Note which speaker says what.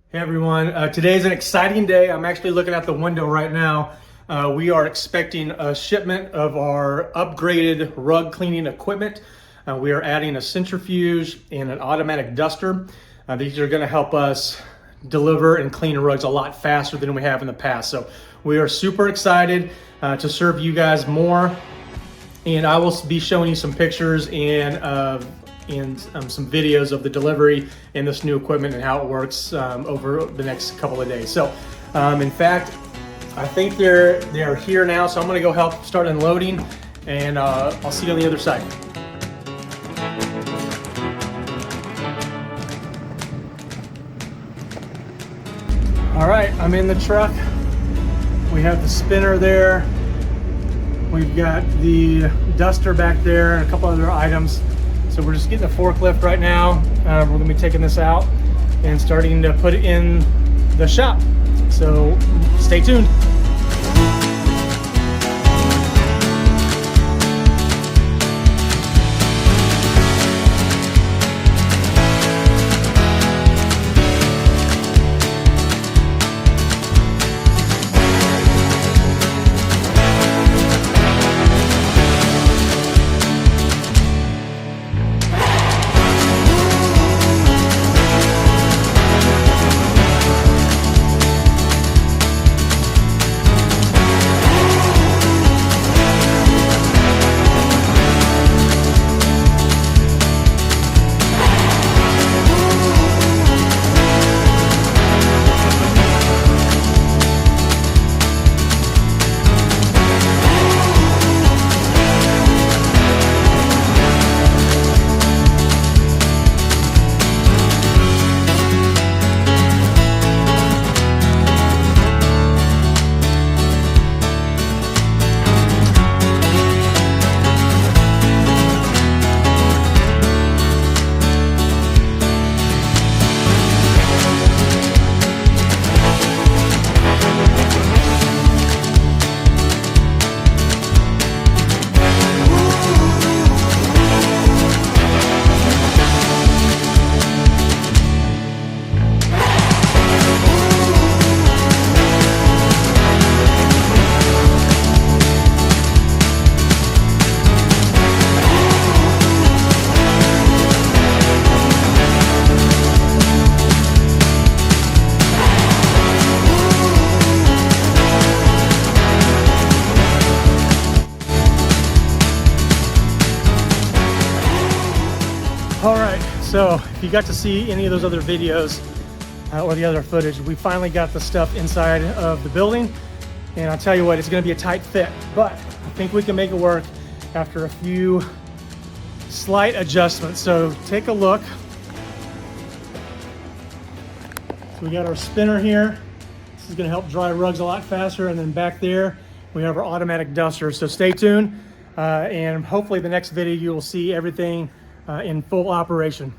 Speaker 1: Hey everyone, today's an exciting day. I'm actually looking out the window right now. We are expecting a shipment of our upgraded rug cleaning equipment. We are adding a centrifuge and an automatic duster. These are going to help us deliver and clean rugs a lot faster than we have in the past. So we are super excited to serve you guys more. And I will be showing you some pictures and some videos of the delivery and this new equipment and how it works over the next couple of days. So in fact, I think they're here now, so I'm gonna go help start unloading, and I'll see you on the other side. All right, I'm in the truck. We have the spinner there. We've got the duster back there and a couple other items. So we're just getting a forklift right now. We're gonna be taking this out and starting to put it in the shop. So stay tuned. All right, so if you got to see any of those other videos or the other footage, we finally got the stuff inside of the building. And I'll tell you what, it's gonna be a tight fit, but I think we can make it work after a few slight adjustments. So take a look. So we got our spinner here. This is gonna help dry rugs a lot faster. And then back there, we have our automatic duster. So stay tuned. And hopefully the next video, you will see everything in full operation.